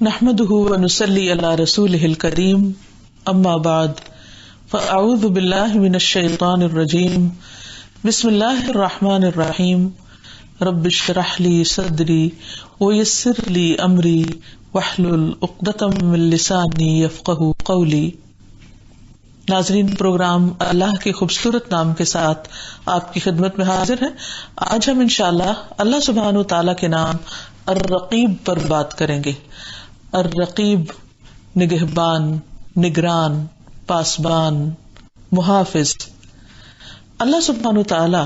نحمده ونصلي على رسوله الكريم اما بعد فاعوذ بالله من الشيطان الرجيم بسم الله الرحمن الرحيم رب اشرح لي صدري ويسر لي امري واحلل عقدة من لساني يفقهوا قولي۔ ناظرین، پروگرام اللہ کے خوبصورت نام کے ساتھ آپ کی خدمت میں حاضر ہے۔ آج ہم انشاءاللہ اللہ سبحانہ و تعالیٰ کے نام الرقیب پر بات کریں گے۔ الرقیب نگہبان، نگران، پاسبان، محافظ۔ اللہ سبحانہ و تعالیٰ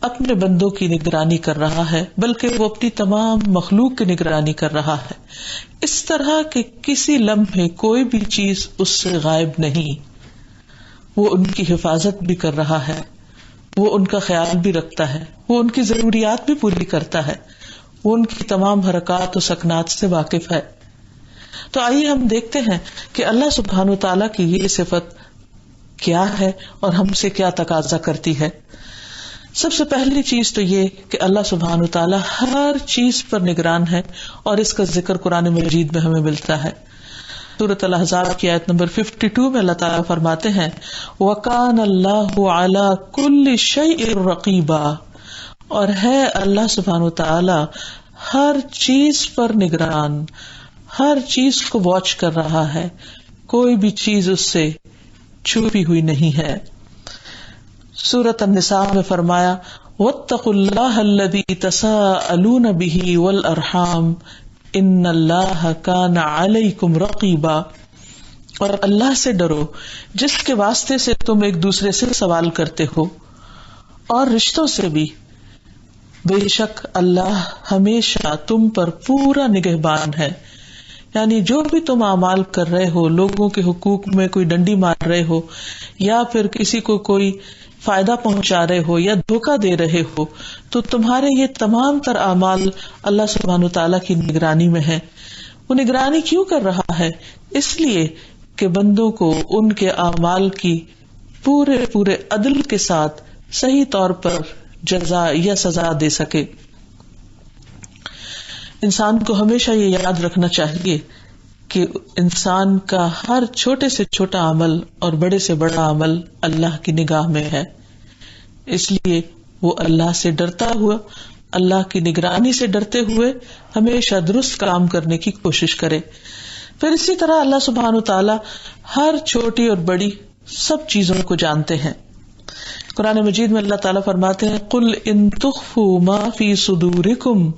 اپنے بندوں کی نگرانی کر رہا ہے، بلکہ وہ اپنی تمام مخلوق کی نگرانی کر رہا ہے، اس طرح کہ کسی لمحے کوئی بھی چیز اس سے غائب نہیں۔ وہ ان کی حفاظت بھی کر رہا ہے، وہ ان کا خیال بھی رکھتا ہے، وہ ان کی ضروریات بھی پوری کرتا ہے، وہ ان کی تمام حرکات و سکنات سے واقف ہے۔ تو آئیے ہم دیکھتے ہیں کہ اللہ سبحانہ و تعالیٰ کی یہ صفت کیا ہے اور ہم سے کیا تقاضا کرتی ہے۔ سب سے پہلی چیز تو یہ کہ اللہ سبحانہ و تعالیٰ ہر چیز پر نگران ہے، اور اس کا ذکر قرآن مجید میں ہمیں ملتا ہے۔ سورۃ الاحزاب کی آیت نمبر 52 میں اللہ تعالیٰ فرماتے ہیں وَكَانَ اللَّهُ عَلَى كُلِّ شَيْءٍ رَقِيبًا، اور ہے اللہ سبحانہ و تعالیٰ ہر چیز پر نگران، ہر چیز کو واچ کر رہا ہے، کوئی بھی چیز اس سے چھپی ہوئی نہیں ہے۔ سورۃ النساء میں فرمایا وَاتَّقُوا اللَّهَ الَّذِي تَسَاءَلُونَ بِهِ وَالْأَرْحَامَ ان اللہ کان علیکم رقیبا، اور اللہ سے ڈرو جس کے واسطے سے تم ایک دوسرے سے سوال کرتے ہو، اور رشتوں سے بھی، بے شک اللہ ہمیشہ تم پر پورا نگہبان ہے۔ یعنی جو بھی تم اعمال کر رہے ہو، لوگوں کے حقوق میں کوئی ڈنڈی مار رہے ہو، یا پھر کسی کو کوئی فائدہ پہنچا رہے ہو یا دھوکہ دے رہے ہو، تو تمہارے یہ تمام تر اعمال اللہ سبحانہ تعالیٰ کی نگرانی میں ہے۔ وہ نگرانی کیوں کر رہا ہے؟ اس لیے کہ بندوں کو ان کے اعمال کی پورے عدل کے ساتھ صحیح طور پر جزا یا سزا دے سکے۔ انسان کو ہمیشہ یہ یاد رکھنا چاہیے کہ انسان کا ہر چھوٹے سے چھوٹا عمل اور بڑے سے بڑا عمل اللہ کی نگاہ میں ہے، اس لیے وہ اللہ سے ڈرتا ہوا، اللہ کی نگرانی سے ڈرتے ہوئے ہمیشہ درست کام کرنے کی کوشش کرے۔ پھر اسی طرح اللہ سبحانہ تعالیٰ ہر چھوٹی اور بڑی سب چیزوں کو جانتے ہیں۔ قرآن مجید میں اللہ تعالیٰ فرماتے ہیں قل ان تخفوا ما فی صدورکم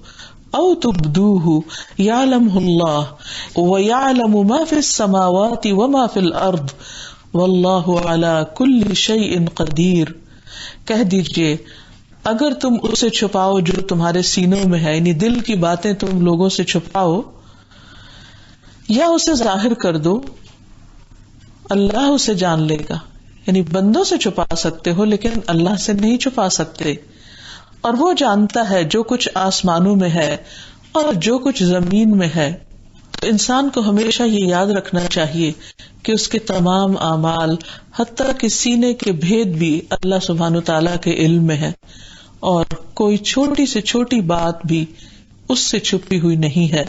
او تبدوه یعلمہ اللہ ویعلم ما فی السماوات وما فی الارض واللہ علی کل شیء قدیر۔ کہہ دیجئے اگر تم اسے چھپاؤ جو تمہارے سینوں میں ہے، یعنی دل کی باتیں تم لوگوں سے چھپاؤ یا اسے ظاہر کر دو، اللہ اسے جان لے گا۔ یعنی بندوں سے چھپا سکتے ہو لیکن اللہ سے نہیں چھپا سکتے، اور وہ جانتا ہے جو کچھ آسمانوں میں ہے اور جو کچھ زمین میں ہے۔ تو انسان کو ہمیشہ یہ یاد رکھنا چاہیے کہ اس کے تمام اعمال حتیٰ کہ سینے کے بھید بھی اللہ سبحانہ تعالیٰ کے علم میں ہے، اور کوئی چھوٹی سے چھوٹی بات بھی اس سے چھپی ہوئی نہیں ہے۔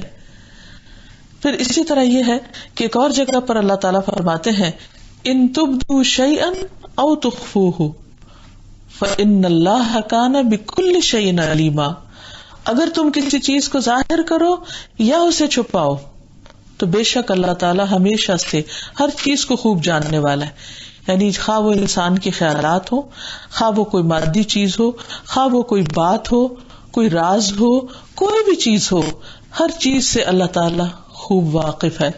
پھر اسی طرح یہ ہے کہ ایک اور جگہ پر اللہ تعالیٰ فرماتے ہیں ان تبدوا شیئا او تخفوہ فإن اللہ کان بکل شیء علیما، اگر تم کسی چیز کو ظاہر کرو یا اسے چھپاؤ تو بے شک اللہ تعالیٰ ہمیشہ سے ہر چیز کو خوب جاننے والا ہے۔ یعنی خواہ وہ انسان کے خیالات ہو، خواہ وہ کوئی مادی چیز ہو، خواہ وہ کوئی بات ہو، کوئی راز ہو، کوئی بھی چیز ہو، ہر چیز سے اللہ تعالیٰ خوب واقف ہے۔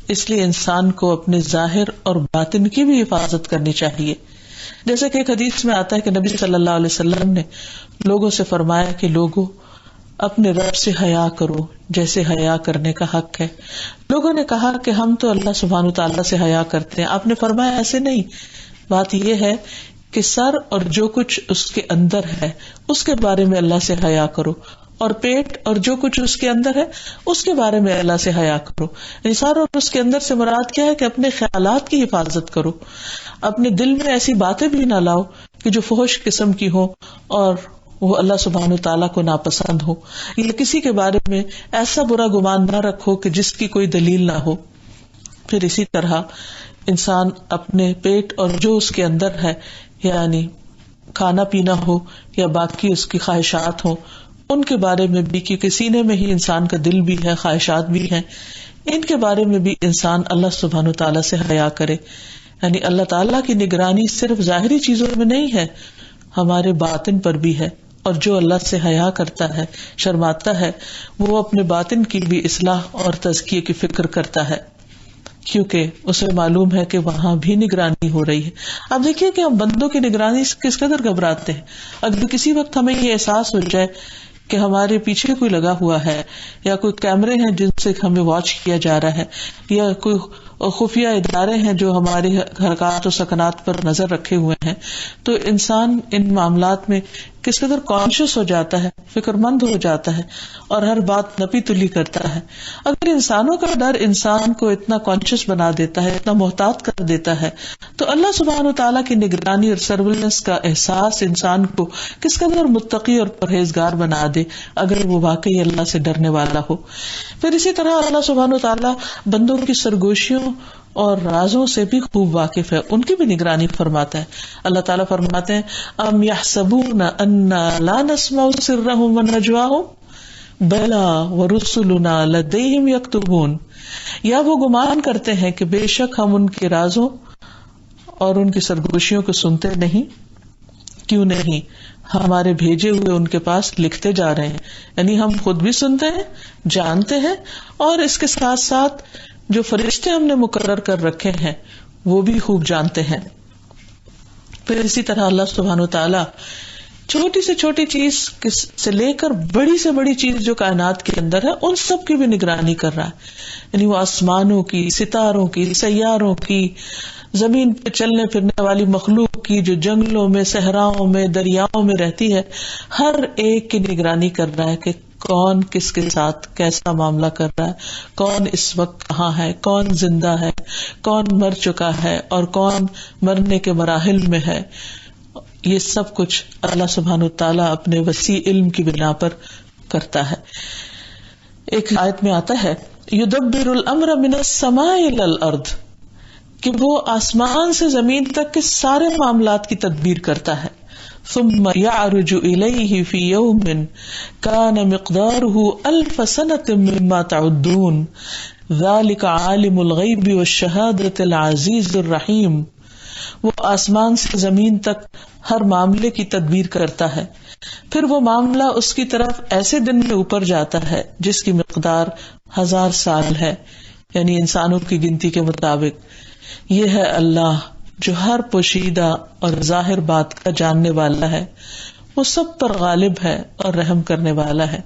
اس لیے انسان کو اپنے ظاہر اور باطن کی بھی حفاظت کرنی چاہیے۔ جیسے کہ ایک حدیث میں آتا ہے کہ نبی صلی اللہ علیہ وسلم نے لوگوں سے فرمایا کہ لوگوں اپنے رب سے حیا کرو جیسے حیا کرنے کا حق ہے۔ لوگوں نے کہا کہ ہم تو اللہ سبحانہ تعالیٰ سے حیا کرتے ہیں۔ آپ نے فرمایا ایسے نہیں، بات یہ ہے کہ سر اور جو کچھ اس کے اندر ہے اس کے بارے میں اللہ سے حیا کرو، اور پیٹ اور جو کچھ اس کے اندر ہے اس کے بارے میں اللہ سے حیا کرو۔ سر اور اس کے اندر سے مراد کیا ہے کہ اپنے خیالات کی حفاظت کرو، اپنے دل میں ایسی باتیں بھی نہ لاؤ کہ جو فحش قسم کی ہوں اور وہ اللہ سبحانہ تعالیٰ کو ناپسند ہو، یا کسی کے بارے میں ایسا برا گمان نہ رکھو کہ جس کی کوئی دلیل نہ ہو. پھر اسی طرح انسان اپنے پیٹ اور جو اس کے اندر ہے، یعنی کھانا پینا ہو یا باقی اس کی خواہشات ہوں، ان کے بارے میں بھی، کیونکہ سینے میں ہی انسان کا دل بھی ہے، خواہشات بھی ہیں، ان کے بارے میں بھی انسان اللہ سبحانہ تعالیٰ سے حیا کرے. یعنی اللہ تعالیٰ کی نگرانی صرف ظاہری چیزوں میں نہیں ہے، ہمارے باطن پر بھی ہے. اور جو اللہ سے حیا کرتا ہے، شرماتا ہے، وہ اپنے باطن کی بھی اصلاح اور تزکیے کی فکر کرتا ہے، کیونکہ اسے معلوم ہے کہ وہاں بھی نگرانی ہو رہی ہے. اب دیکھیے کہ ہم بندوں کی نگرانی کس قدر گھبراتے ہیں. اگر کسی وقت ہمیں یہ احساس ہو جائے کہ ہمارے پیچھے کوئی لگا ہوا ہے، یا کوئی کیمرے ہیں جن سے ہمیں واچ کیا جا رہا ہے، یا کوئی خفیہ ادارے ہیں جو ہماری حرکات و سکنات پر نظر رکھے ہوئے ہیں، تو انسان ان معاملات میں کس قدر کانشیس ہو جاتا ہے، فکر مند ہو جاتا ہے، اور ہر بات نپی تلی کرتا ہے. اگر انسانوں کا ڈر انسان کو اتنا کانشیس بنا دیتا ہے، اتنا محتاط کر دیتا ہے، تو اللہ سبحانہ وتعالیٰ کی نگرانی اور سرویلنس کا احساس انسان کو کس قدر متقی اور پرہیزگار بنا دے اگر وہ واقعی اللہ سے ڈرنے والا ہو. پھر اسی طرح اللہ سبحانہ وتعالیٰ بندوں کی سرگوشیوں اور رازوں سے بھی خوب واقف ہے، ان کی بھی نگرانی فرماتا ہے. اللہ تعالیٰ فرماتے ہیں ام یحسبون انا لا نسمع سرهم ونجواهم بلا ورسلنا لدیہم یکتبون. یا وہ گمان کرتے ہیں کہ بے شک ہم ان کے رازوں اور ان کی سرگوشیوں کو سنتے نہیں، کیوں نہیں، ہمارے بھیجے ہوئے ان کے پاس لکھتے جا رہے ہیں. یعنی ہم خود بھی سنتے ہیں، جانتے ہیں، اور اس کے ساتھ ساتھ جو فرشتے ہم نے مقرر کر رکھے ہیں وہ بھی خوب جانتے ہیں. پھر اسی طرح اللہ سبحانہ وتعالیٰ چھوٹی سے چھوٹی چیز سے لے کر بڑی سے بڑی چیز جو کائنات کے اندر ہے ان سب کی بھی نگرانی کر رہا ہے. یعنی وہ آسمانوں کی، ستاروں کی، سیاروں کی، زمین پہ چلنے پھرنے والی مخلوق کی، جو جنگلوں میں، صحراؤں میں، دریاؤں میں رہتی ہے، ہر ایک کی نگرانی کر رہا ہے کہ کون کس کے ساتھ کیسا معاملہ کر رہا ہے، کون اس وقت کہاں ہے، کون زندہ ہے، کون مر چکا ہے، اور کون مرنے کے مراحل میں ہے. یہ سب کچھ اللہ سبحانہ تعالیٰ اپنے وسیع علم کی بنا پر کرتا ہے. ایک آیت میں آتا ہے یدبر الامر من السماء الى الارض، کہ وہ آسمان سے زمین تک کے سارے معاملات کی تدبیر کرتا ہے. ثم يعرج إليه في يوم كان مقداره 1000 سنة مما تعدون ذلك عالم الغيب والشهادة العزيز الرحيم. وہ آسمان سے زمین تک ہر معاملے کی تدبیر کرتا ہے، پھر وہ معاملہ اس کی طرف ایسے دن میں اوپر جاتا ہے جس کی مقدار 1000 سال ہے، یعنی انسانوں کی گنتی کے مطابق. یہ ہے اللہ جو ہر پوشیدہ اور ظاہر بات کا جاننے والا ہے، وہ سب پر غالب ہے اور رحم کرنے والا ہے.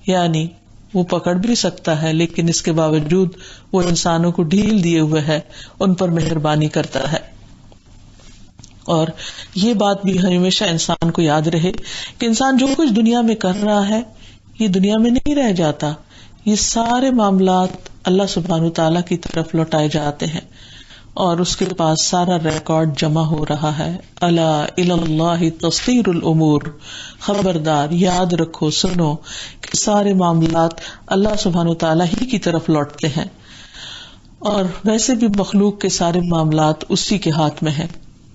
یعنی وہ پکڑ بھی سکتا ہے لیکن اس کے باوجود وہ انسانوں کو ڈھیل دیے ہوئے ہے، ان پر مہربانی کرتا ہے. اور یہ بات بھی ہمیشہ انسان کو یاد رہے کہ انسان جو کچھ دنیا میں کر رہا ہے یہ دنیا میں نہیں رہ جاتا، یہ سارے معاملات اللہ سبحانہ تعالیٰ کی طرف لوٹائے جاتے ہیں اور اس کے پاس سارا ریکارڈ جمع ہو رہا ہے. الا الی اللہ تصیر الامور، خبردار، یاد رکھو، سنو کہ سارے معاملات اللہ سبحانہ تعالیٰ ہی کی طرف لوٹتے ہیں، اور ویسے بھی مخلوق کے سارے معاملات اسی کے ہاتھ میں ہیں.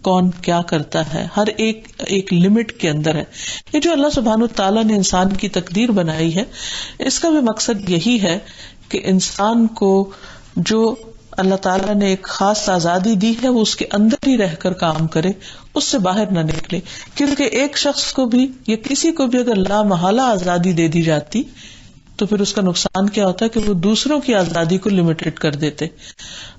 کون کیا کرتا ہے ہر ایک لمٹ کے اندر ہے. یہ جو اللہ سبحانہ تعالیٰ نے انسان کی تقدیر بنائی ہے، اس کا بھی مقصد یہی ہے کہ انسان کو جو اللہ تعالیٰ نے ایک خاص آزادی دی ہے وہ اس کے اندر ہی رہ کر کام کرے، اس سے باہر نہ نکلے. کیونکہ ایک شخص کو بھی یا کسی کو بھی اگر لامحالہ آزادی دے دی جاتی تو پھر اس کا نقصان کیا ہوتا ہے کہ وہ دوسروں کی آزادی کو لمیٹڈ کر دیتے.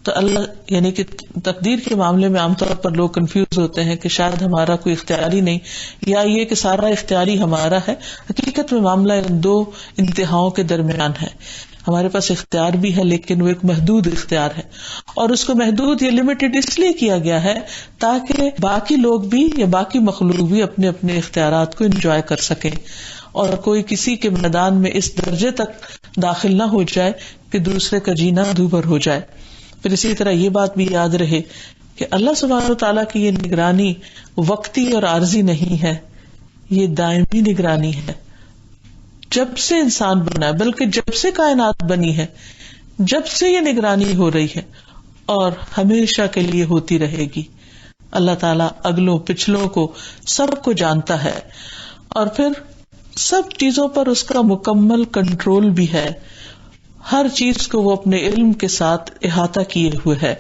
تو اللہ یعنی کہ تقدیر کے معاملے میں عام طور پر لوگ کنفیوز ہوتے ہیں کہ شاید ہمارا کوئی اختیاری نہیں، یا یہ کہ سارا اختیاری ہمارا ہے. حقیقت میں معاملہ ان دو انتہاؤں کے درمیان ہے. ہمارے پاس اختیار بھی ہے لیکن وہ ایک محدود اختیار ہے، اور اس کو محدود یا لمیٹڈ اس لیے کیا گیا ہے تاکہ باقی لوگ بھی یا باقی مخلوق بھی اپنے اپنے اختیارات کو انجوائے کر سکیں، اور کوئی کسی کے میدان میں اس درجے تک داخل نہ ہو جائے کہ دوسرے کا جینا دوبھر ہو جائے. پھر اسی طرح یہ بات بھی یاد رہے کہ اللہ سبحانہ و تعالیٰ کی یہ نگرانی وقتی اور عارضی نہیں ہے، یہ دائمی نگرانی ہے، جب سے انسان بنا ہے، بلکہ جب سے کائنات بنی ہے، جب سے یہ نگرانی ہو رہی ہے اور ہمیشہ کے لیے ہوتی رہے گی. اللہ تعالیٰ اگلوں پچھلوں کو سب کو جانتا ہے، اور پھر سب چیزوں پر اس کا مکمل کنٹرول بھی ہے. ہر چیز کو وہ اپنے علم کے ساتھ احاطہ کیے ہوئے ہے.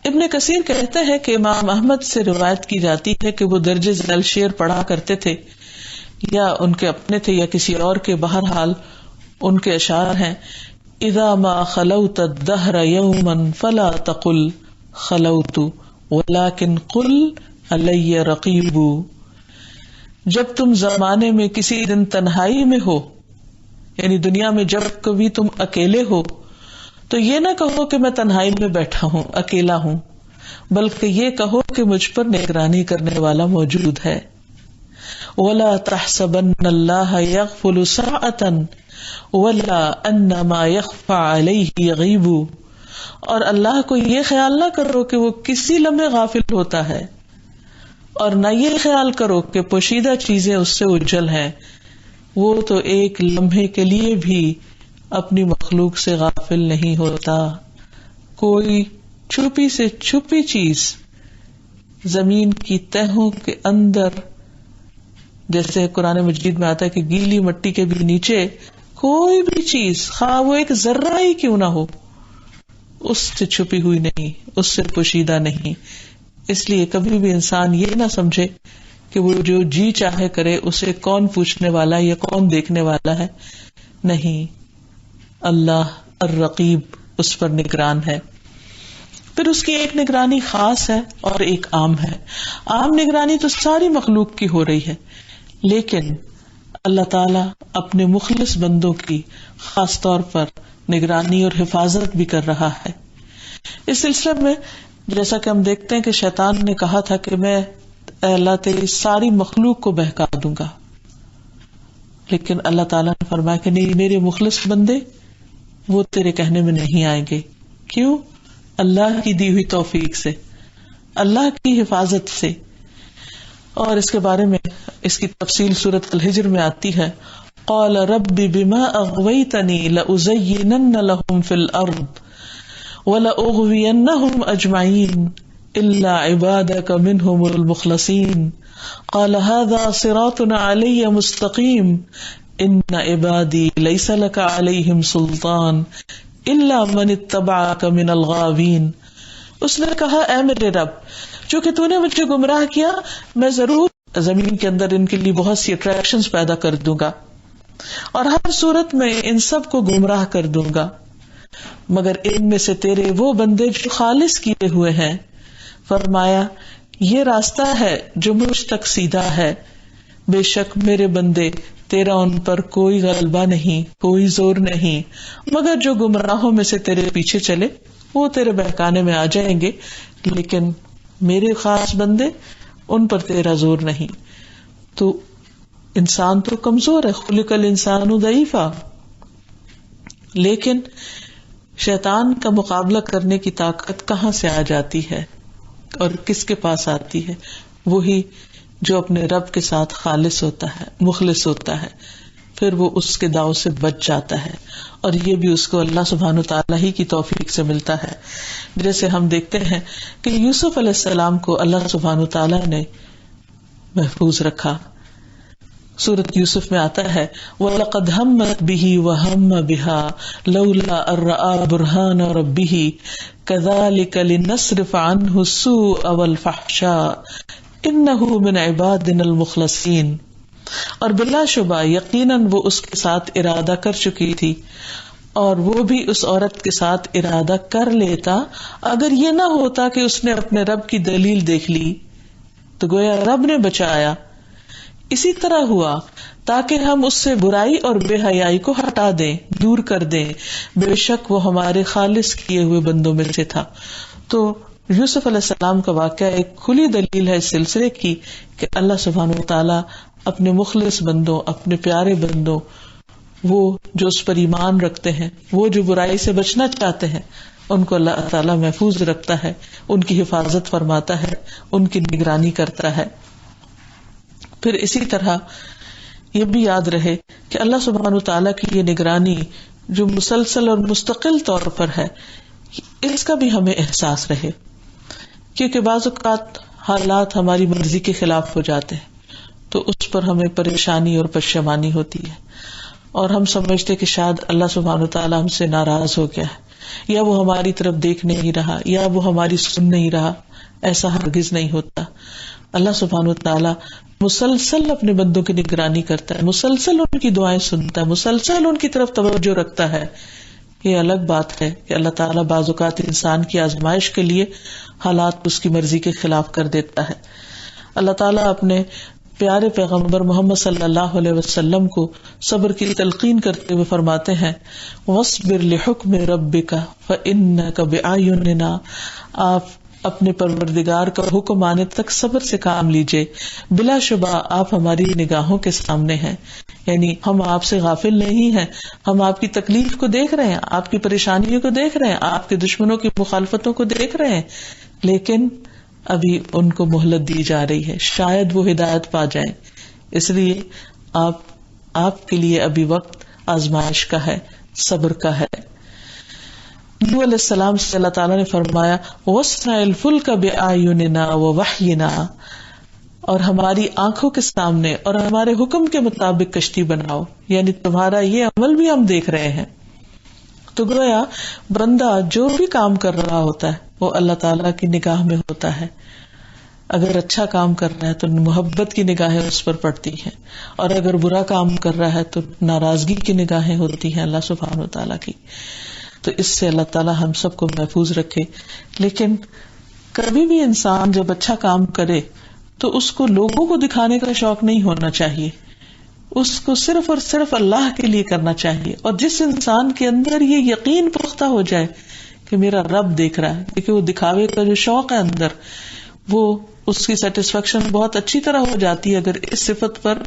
ابن کثیر کہتے ہیں کہ امام احمد سے روایت کی جاتی ہے کہ وہ درج ذیل شعر پڑھا کرتے تھے، یا ان کے اپنے تھے یا کسی اور کے، بہرحال ان کے اشعار ہیں: اذا ما خلوت الدہر یوما فلا تقل خلوت ولكن قل علی رقیب. جب تم زمانے میں کسی دن تنہائی میں ہو، یعنی دنیا میں جب کبھی تم اکیلے ہو، تو یہ نہ کہو کہ میں تنہائی میں بیٹھا ہوں، اکیلا ہوں، بلکہ یہ کہو کہ مجھ پر نگرانی کرنے والا موجود ہے. وَلَا تَحْسَبَنَّ اللَّهَ يَغْفُلُ سَاعَةً وَلَا أَنَّ مَا يَخْفَى عَلَيْهِ يَغِيبُ. اور اللہ کو یہ خیال نہ کرو کہ وہ کسی لمحے غافل ہوتا ہے، اور نہ یہ خیال کرو کہ پوشیدہ چیزیں اس سے اجل ہیں. وہ تو ایک لمحے کے لیے بھی اپنی مخلوق سے غافل نہیں ہوتا. کوئی چھپی سے چھپی چیز زمین کی تہوں کے اندر، جیسے قرآن مجید میں آتا ہے کہ گیلی مٹی کے بھی نیچے کوئی بھی چیز، خواہ وہ ایک ذرہ ہی کیوں نہ ہو، اس سے چھپی ہوئی نہیں، اس سے پوشیدہ نہیں. اس لیے کبھی بھی انسان یہ نہ سمجھے کہ وہ جو جی چاہے کرے، اسے کون پوچھنے والا ہے یا کون دیکھنے والا ہے. نہیں، اللہ الرقیب اس پر نگران ہے. پھر اس کی ایک نگرانی خاص ہے اور ایک عام ہے. عام نگرانی تو ساری مخلوق کی ہو رہی ہے، لیکن اللہ تعالیٰ اپنے مخلص بندوں کی خاص طور پر نگرانی اور حفاظت بھی کر رہا ہے. اس سلسلے میں جیسا کہ ہم دیکھتے ہیں کہ شیطان نے کہا تھا کہ میں اے اللہ تیری ساری مخلوق کو بہکا دوں گا، لیکن اللہ تعالیٰ نے فرمایا کہ نہیں، میرے مخلص بندے وہ تیرے کہنے میں نہیں آئیں گے. کیوں؟ اللہ کی دی ہوئی توفیق سے، اللہ کی حفاظت سے. اور اس کے بارے میں اس کی تفصیل سورۃ الحجر میں آتی ہے: قال رب بما اغویتنی لأزینن لهم فی الارض وَلَأُغْوِيَنَّهُمْ أَجْمَعِينَ إِلَّا عِبَادَكَ مِنْهُمُ الْمُخْلَصِينَ قَالَ هَذَا صِرَاطٌ عَلَيَّ مُسْتَقِيمٌ إِنَّ عِبَادِي لَيْسَ لَكَ عَلَيْهِمْ سُلْطَانٌ إِلَّا مَنِ اتَّبَعَكَ مِنَ الْغَاوِينَ. اس نے کہا اے میرے رب، چونکہ تو نے مجھے گمراہ کیا، میں ضرور زمین کے اندر ان کے لیے بہت سی اٹریکشنز پیدا کر دوں گا، اور ہر صورت میں ان سب کو گمراہ کر دوں گا، مگر ان میں سے تیرے وہ بندے جو خالص کیے ہوئے ہیں. فرمایا یہ راستہ ہے جو مجھ تک سیدھا ہے، بے شک میرے بندے تیرا ان پر کوئی غلبہ نہیں، کوئی زور نہیں، مگر جو گمراہوں میں سے تیرے پیچھے چلے وہ تیرے بہکانے میں آ جائیں گے، لیکن میرے خاص بندے ان پر تیرا زور نہیں. تو انسان تو کمزور ہے، خلق الانسان ضعیفا، لیکن شیطان کا مقابلہ کرنے کی طاقت کہاں سے آ جاتی ہے اور کس کے پاس آتی ہے؟ وہی جو اپنے رب کے ساتھ خالص ہوتا ہے، مخلص ہوتا ہے، پھر وہ اس کے داؤ سے بچ جاتا ہے، اور یہ بھی اس کو اللہ سبحانہ وتعالی ہی کی توفیق سے ملتا ہے. جیسے ہم دیکھتے ہیں کہ یوسف علیہ السلام کو اللہ سبحانہ وتعالی نے محفوظ رکھا. سورۃ یوسف میں آتا ہے وَلَقَدْ هَمَّتْ بِهِ وَهَمَّ بِهَا لَوْلَا أَن رَّأَىٰ بُرْهَانَ رَبِّهِ كَذَٰلِكَ لِنَصْرِفَ عَنْهُ السُّوءَ وَالْفَحْشَاءَ إِنَّهُ مِنْ عِبَادِنَا الْمُخْلَصِينَ. اور بلا شبہ یقیناً وہ اس کے ساتھ ارادہ کر چکی تھی، اور وہ بھی اس عورت کے ساتھ ارادہ کر لیتا اگر یہ نہ ہوتا کہ اس نے اپنے رب کی دلیل دیکھ لی، تو گویا رب نے بچایا. اسی طرح ہوا تاکہ ہم اس سے برائی اور بے حیائی کو ہٹا دیں، دور کر دیں، بے شک وہ ہمارے خالص کیے ہوئے بندوں میں سے تھا. تو یوسف علیہ السلام کا واقعہ ایک کھلی دلیل ہے اس سلسلے کی کہ اللہ سبحانہ وتعالی اپنے مخلص بندوں، اپنے پیارے بندوں، وہ جو اس پر ایمان رکھتے ہیں، وہ جو برائی سے بچنا چاہتے ہیں، ان کو اللہ تعالیٰ محفوظ رکھتا ہے، ان کی حفاظت فرماتا ہے، ان کی نگرانی کرتا ہے. پھر اسی طرح یہ بھی یاد رہے کہ اللہ سبحانہ تعالیٰ کی یہ نگرانی جو مسلسل اور مستقل طور پر ہے، اس کا بھی ہمیں احساس رہے، کیونکہ بعض اوقات حالات ہماری مرضی کے خلاف ہو جاتے ہیں تو اس پر ہمیں پریشانی اور پشیمانی ہوتی ہے، اور ہم سمجھتے کہ شاید اللہ سبحانہ تعالیٰ ہم سے ناراض ہو گیا ہے، یا وہ ہماری طرف دیکھ نہیں رہا، یا وہ ہماری سن نہیں رہا. ایسا ہرگز نہیں ہوتا. اللہ سبحانہ تعالیٰ مسلسل اپنے بندوں کی نگرانی کرتا ہے، مسلسل ان کی دعائیں سنتا ہے، مسلسل ان کی طرف توجہ رکھتا ہے. یہ الگ بات ہے کہ اللہ تعالیٰ بعض اوقات انسان کی آزمائش کے لیے حالات اس کی مرضی کے خلاف کر دیتا ہے. اللہ تعالیٰ اپنے پیارے پیغمبر محمد صلی اللہ علیہ وسلم کو صبر کی تلقین کرتے ہوئے فرماتے ہیں وَاصْبِرْ لِحُكْمِ رَبِّكَ فَإِنَّكَ بِأَعْيُنِنَا. آپ اپنے پروردگار کا حکم آنے تک صبر سے کام لیجئے، بلا شبہ آپ ہماری نگاہوں کے سامنے ہیں. یعنی ہم آپ سے غافل نہیں ہیں، ہم آپ کی تکلیف کو دیکھ رہے ہیں، آپ کی پریشانیوں کو دیکھ رہے ہیں، آپ کے دشمنوں کی مخالفتوں کو دیکھ رہے ہیں، لیکن ابھی ان کو مہلت دی جا رہی ہے، شاید وہ ہدایت پا جائیں. اس لیے آپ کے لیے ابھی وقت آزمائش کا ہے، صبر کا ہے. نوح علیہ السلام سے اللہ تعالیٰ نے فرمایا وَاصْنَعِ الْفُلْكَ بِأَعْيُنِنَا وَوَحْيِنَا، اور ہماری آنکھوں کے سامنے اور ہمارے حکم کے مطابق کشتی بناؤ، یعنی تمہارا یہ عمل بھی ہم دیکھ رہے ہیں. تو گویا بندہ جو بھی کام کر رہا ہوتا ہے وہ اللہ تعالیٰ کی نگاہ میں ہوتا ہے. اگر اچھا کام کر رہا ہے تو محبت کی نگاہیں اس پر پڑتی ہیں، اور اگر برا کام کر رہا ہے تو ناراضگی کی نگاہیں ہوتی ہیں اللہ سبحانہ و تعالیٰ کی. تو اس سے اللہ تعالیٰ ہم سب کو محفوظ رکھے. لیکن کبھی بھی انسان جب اچھا کام کرے تو اس کو لوگوں کو دکھانے کا شوق نہیں ہونا چاہیے، اس کو صرف اور صرف اللہ کے لیے کرنا چاہیے. اور جس انسان کے اندر یہ یقین پختہ ہو جائے کہ میرا رب دیکھ رہا ہے، کیونکہ وہ دکھاوے کا جو شوق ہے اندر، وہ اس کی سیٹسفیکشن بہت اچھی طرح ہو جاتی ہے اگر اس صفت پر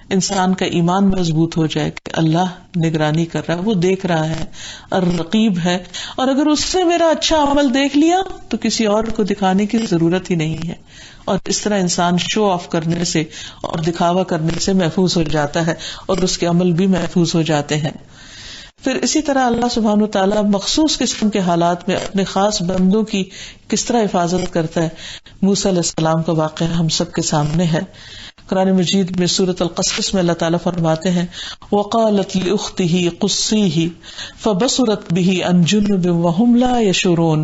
انسان کا ایمان مضبوط ہو جائے کہ اللہ نگرانی کر رہا ہے، وہ دیکھ رہا ہے، الرقیب ہے، اور اگر اس نے میرا اچھا عمل دیکھ لیا تو کسی اور کو دکھانے کی ضرورت ہی نہیں ہے. اور اس طرح انسان شو آف کرنے سے اور دکھاوا کرنے سے محفوظ ہو جاتا ہے، اور اس کے عمل بھی محفوظ ہو جاتے ہیں. پھر اسی طرح اللہ سبحانہ وتعالیٰ مخصوص قسم کے حالات میں اپنے خاص بندوں کی کس طرح حفاظت کرتا ہے. موسیٰ علیہ السلام کا واقعہ ہم سب کے سامنے ہے. قرآن مجید میں سورۃ القصص میں اللہ تعالیٰ فرماتے ہیں وَقَالَتْ لِأُخْتِهِ قُصِّيهِ فَبَصُرَتْ بِهِ عَنْ جُنُبٍ وَهُمْ لَا يَشْعُرُونَ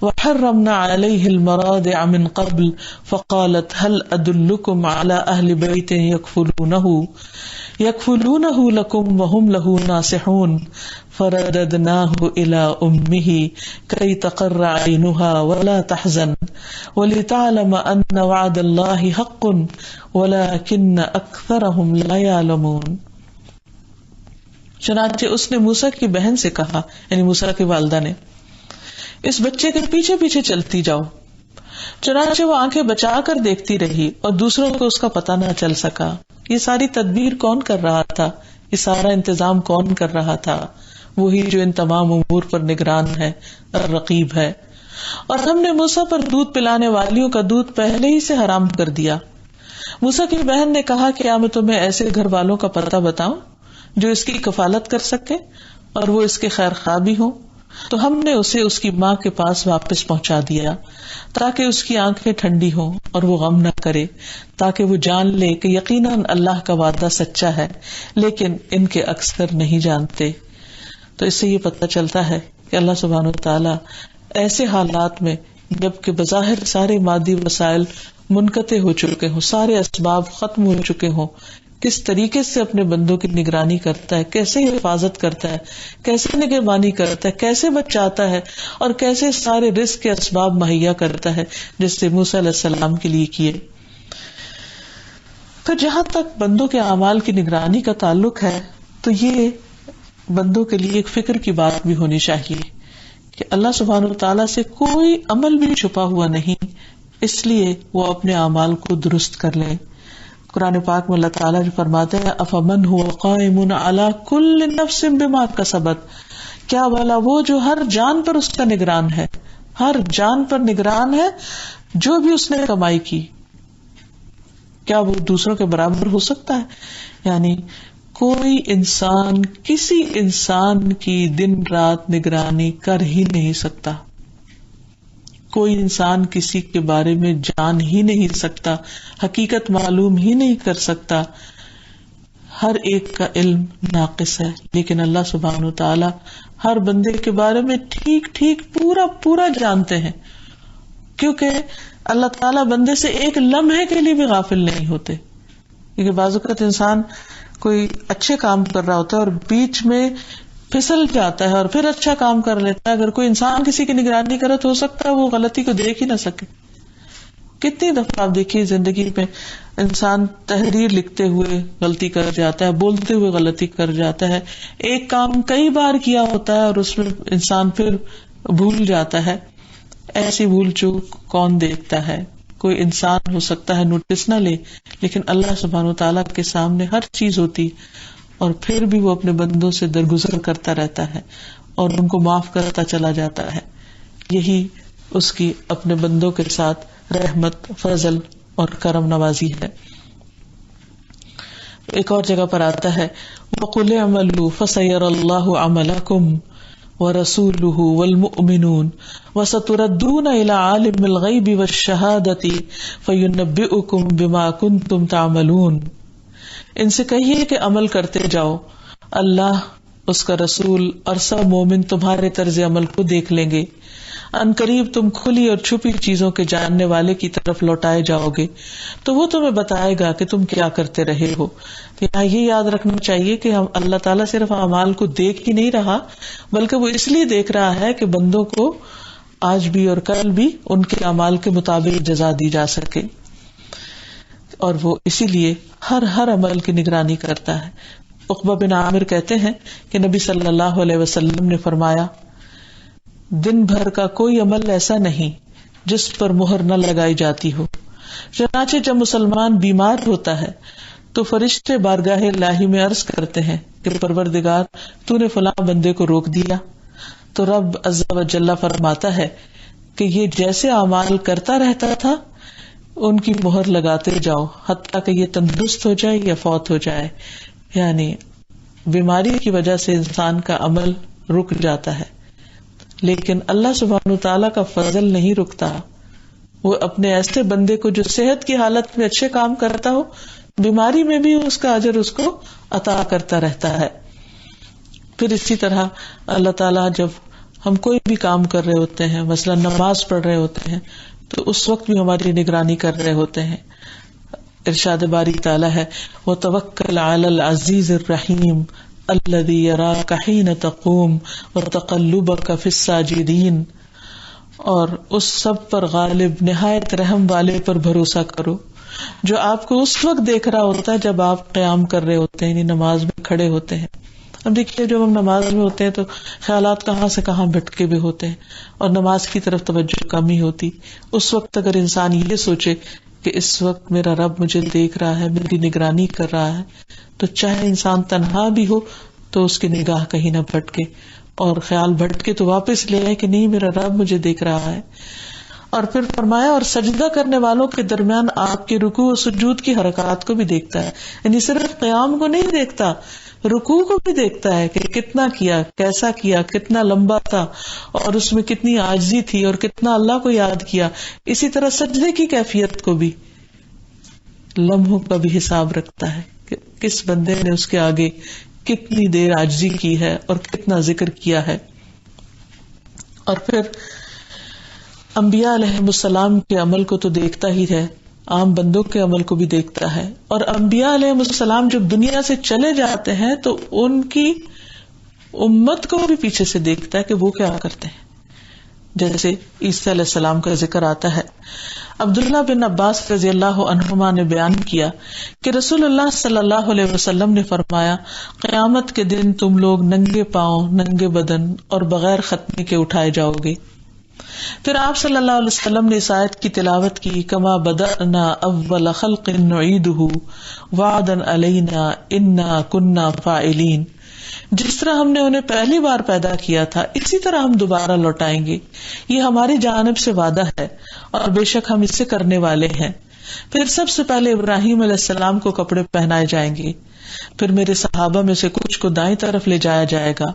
وَحَرَّمْنَا عَلَيْهِ الْمَرَاضِعَ مِنْ قَبْلُ فَقَالَتْ هَلْ أَدُلُّكُمْ عَلَى أَهْلِ بَيْتٍ يَكْفُلُونَهُ لَكُمْ وَهُمْ لَهُ نَاصِحُونَ فَرَدَدْنَاهُ إِلَى أُمِّهِ كَيْ تَقَرَّ عَيْنُهَا وَلَا تَحْزَنَ وَلِتَعْلَمَ أَنَّ وَعْدَ اللَّهِ حَقٌّ وَلَكِنَّ أَكْثَرَهُمْ لَا يَعْلَمُونَ. چنانچہ اس نے موسیٰ کی بہن سے کہا، یعنی موسیٰ کی والدہ نے، اس بچے کے پیچھے پیچھے چلتی جاؤ. چنانچہ وہ آنکھیں بچا کر دیکھتی رہی اور دوسروں کو اس کا پتہ نہ چل سکا. یہ ساری تدبیر کون کر رہا تھا؟ یہ سارا انتظام کون کر رہا تھا؟ وہی جو ان تمام امور پر نگران ہے، رقیب ہے. اور ہم نے موسیٰ پر دودھ پلانے والیوں کا دودھ پہلے ہی سے حرام کر دیا. موسیٰ کی بہن نے کہا کیا میں تمہیں ایسے گھر والوں کا پتہ بتاؤں جو اس کی کفالت کر سکے اور وہ اس کے خیر خواہ بھی ہوں. تو ہم نے اسے اس کی ماں کے پاس واپس پہنچا دیا تاکہ اس کی آنکھیں ٹھنڈی ہوں اور وہ غم نہ کرے، تاکہ وہ جان لے کہ یقیناً اللہ کا وعدہ سچا ہے، لیکن ان کے اکثر نہیں جانتے. تو اس سے یہ پتہ چلتا ہے کہ اللہ سبحانہ وتعالی ایسے حالات میں جب کہ بظاہر سارے مادی وسائل منقطع ہو چکے ہوں، سارے اسباب ختم ہو چکے ہوں، کس طریقے سے اپنے بندوں کی نگرانی کرتا ہے، کیسے حفاظت کرتا ہے، کیسے نگہبانی کرتا ہے، کیسے بچاتا ہے، اور کیسے سارے رزق کے اسباب مہیا کرتا ہے جس سے موسیٰ علیہ السلام کے لیے کیے. پھر جہاں تک بندوں کے اعمال کی نگرانی کا تعلق ہے تو یہ بندوں کے لیے ایک فکر کی بات بھی ہونی چاہیے کہ اللہ سبحانہ وتعالیٰ سے کوئی عمل بھی چھپا ہوا نہیں، اس لیے وہ اپنے اعمال کو درست کر لیں. قرآن پاک میں اللہ تعالیٰ جو فرماتے ہیں افمن هو قائم علی کل نفس بما کسبت، کیا بھلا وہ جو ہر جان پر اس کا نگران ہے، ہر جان پر نگران ہے جو بھی اس نے کمائی کی. کیا وہ دوسروں کے برابر ہو سکتا ہے؟ یعنی کوئی انسان کسی انسان کی دن رات نگرانی کر ہی نہیں سکتا، کوئی انسان کسی کے بارے میں جان ہی نہیں سکتا، حقیقت معلوم ہی نہیں کر سکتا، ہر ایک کا علم ناقص ہے. لیکن اللہ سبحانہ و تعالی ہر بندے کے بارے میں ٹھیک ٹھیک پورا پورا جانتے ہیں، کیونکہ اللہ تعالیٰ بندے سے ایک لمحے کے لیے بھی غافل نہیں ہوتے. کیونکہ بعض اوقات انسان کوئی اچھے کام کر رہا ہوتا ہے اور بیچ میں پھسل جاتا ہے اور پھر اچھا کام کر لیتا ہے. اگر کوئی انسان کسی کی نگرانی کرے تو ہو سکتا ہے وہ غلطی کو دیکھ ہی نہ سکے. کتنی دفعہ آپ دیکھیے زندگی میں انسان تحریر لکھتے ہوئے غلطی کر جاتا ہے، بولتے ہوئے غلطی کر جاتا ہے، ایک کام کئی بار کیا ہوتا ہے اور اس میں انسان پھر بھول جاتا ہے. ایسی بھول چوک کون دیکھتا ہے؟ کوئی انسان ہو سکتا ہے نوٹس نہ لے، لیکن اللہ سبحانہ وتعالیٰ کے سامنے ہر چیز ہوتی اور پھر بھی وہ اپنے بندوں سے درگزر کرتا رہتا ہے اور ان کو معاف کرتا چلا جاتا ہے. یہی اس کی اپنے بندوں کے ساتھ رحمت، فضل اور کرم نوازی ہے. ایک اور جگہ پر آتا ہے وَقُلِ اعْمَلُوا فَسَيَرَى اللَّهُ عَمَلَكُمْ وَرَسُولُهُ وَالْمُؤْمِنُونَ وَسَتُرَدُّونَ إِلَى عَالِمِ الْغَيْبِ وَالشَّهَادَةِ فَيُنَبِّئُكُم بِمَا كُنتُمْ تَعْمَلُونَ. ان سے کہیے کہ عمل کرتے جاؤ، اللہ، اس کا رسول اور سب مومن تمہارے طرز عمل کو دیکھ لیں گے. ان قریب تم کھلی اور چھپی چیزوں کے جاننے والے کی طرف لوٹائے جاؤ گے تو وہ تمہیں بتائے گا کہ تم کیا کرتے رہے ہو. یہاں یہ یاد رکھنا چاہیے کہ ہم اللہ تعالیٰ صرف اعمال کو دیکھ ہی نہیں رہا، بلکہ وہ اس لیے دیکھ رہا ہے کہ بندوں کو آج بھی اور کل بھی ان کے اعمال کے مطابق جزا دی جا سکے، اور وہ اسی لیے ہر عمل کی نگرانی کرتا ہے. عقبہ بن عامر کہتے ہیں کہ نبی صلی اللہ علیہ وسلم نے فرمایا، دن بھر کا کوئی عمل ایسا نہیں جس پر مہر نہ لگائی جاتی ہو. چنانچہ جب مسلمان بیمار ہوتا ہے تو فرشتے بارگاہ الہی میں عرض کرتے ہیں کہ پروردگار، تو نے فلاں بندے کو روک دیا. تو رب عز و جل فرماتا ہے کہ یہ جیسے اعمال کرتا رہتا تھا ان کی مہر لگاتے جاؤ حتیٰ کہ یہ تندرست ہو جائے یا فوت ہو جائے. یعنی بیماری کی وجہ سے انسان کا عمل رک جاتا ہے، لیکن اللہ سبحانہ تعالیٰ کا فضل نہیں رکتا. وہ اپنے ایسے بندے کو جو صحت کی حالت میں اچھے کام کرتا ہو، بیماری میں بھی اس کا اجر اس کو عطا کرتا رہتا ہے. پھر اسی طرح اللہ تعالیٰ جب ہم کوئی بھی کام کر رہے ہوتے ہیں، مثلا نماز پڑھ رہے ہوتے ہیں، تو اس وقت بھی ہماری نگرانی کر رہے ہوتے ہیں. ارشاد باری تعالیٰ ہے وَتَوَكَّلْ عَلَى الْعَزِيزِ الرَّحِيمِ الَّذِي يَرَاكَ حِينَ تَقُومُ وَتَقَلُّبَكَ فِي السَّاجِدِينَ، اور اس سب پر غالب نہایت رحم والے پر بھروسہ کرو جو آپ کو اس وقت دیکھ رہا ہوتا ہے جب آپ قیام کر رہے ہوتے ہیں، یعنی نماز میں کھڑے ہوتے ہیں. اب دیکھیے جب ہم نماز میں ہوتے ہیں تو خیالات کہاں سے کہاں بھٹکے بھی ہوتے ہیں اور نماز کی طرف توجہ کم ہی ہوتی. اس وقت اگر انسان یہ سوچے کہ اس وقت میرا رب مجھے دیکھ رہا ہے، میری نگرانی کر رہا ہے، تو چاہے انسان تنہا بھی ہو تو اس کی نگاہ کہیں نہ بھٹکے، اور خیال بھٹکے تو واپس لے آئے کہ نہیں، میرا رب مجھے دیکھ رہا ہے. اور پھر فرمایا اور سجدہ کرنے والوں کے درمیان آپ کے رکوع و سجود کی حرکات کو بھی دیکھتا ہے. یعنی صرف قیام کو نہیں دیکھتا، رکوع کو بھی دیکھتا ہے کہ کتنا کیا، کیسا کیا، کتنا لمبا تھا اور اس میں کتنی عاجزی تھی اور کتنا اللہ کو یاد کیا. اسی طرح سجدے کی کیفیت کو بھی، لمحوں کا بھی حساب رکھتا ہے کہ کس بندے نے اس کے آگے کتنی دیر عاجزی کی ہے اور کتنا ذکر کیا ہے. اور پھر انبیاء علیہ السلام کے عمل کو تو دیکھتا ہی ہے، عام بندوں کے عمل کو بھی دیکھتا ہے. اور انبیاء علیہ السلام جب دنیا سے چلے جاتے ہیں تو ان کی امت کو بھی پیچھے سے دیکھتا ہے کہ وہ کیا کرتے ہیں. جیسے عیسیٰ علیہ السلام کا ذکر آتا ہے. عبداللہ بن عباس رضی اللہ عنہما نے بیان کیا کہ رسول اللہ صلی اللہ علیہ وسلم نے فرمایا، قیامت کے دن تم لوگ ننگے پاؤں، ننگے بدن اور بغیر ختنے کے اٹھائے جاؤ گے. پھر آپ صلی اللہ علیہ وسلم نے اس آیت کی تلاوت کی، کما بدأنا اول خلق نعیدہ وعدا علینا انا کنا فاعلین. جس طرح ہم نے انہیں پہلی بار پیدا کیا تھا اسی طرح ہم دوبارہ لوٹائیں گے، یہ ہماری جانب سے وعدہ ہے اور بے شک ہم اس سے کرنے والے ہیں. پھر سب سے پہلے ابراہیم علیہ السلام کو کپڑے پہنائے جائیں گے، پھر میرے صحابہ میں سے کچھ کو دائیں طرف لے جایا جائے گا،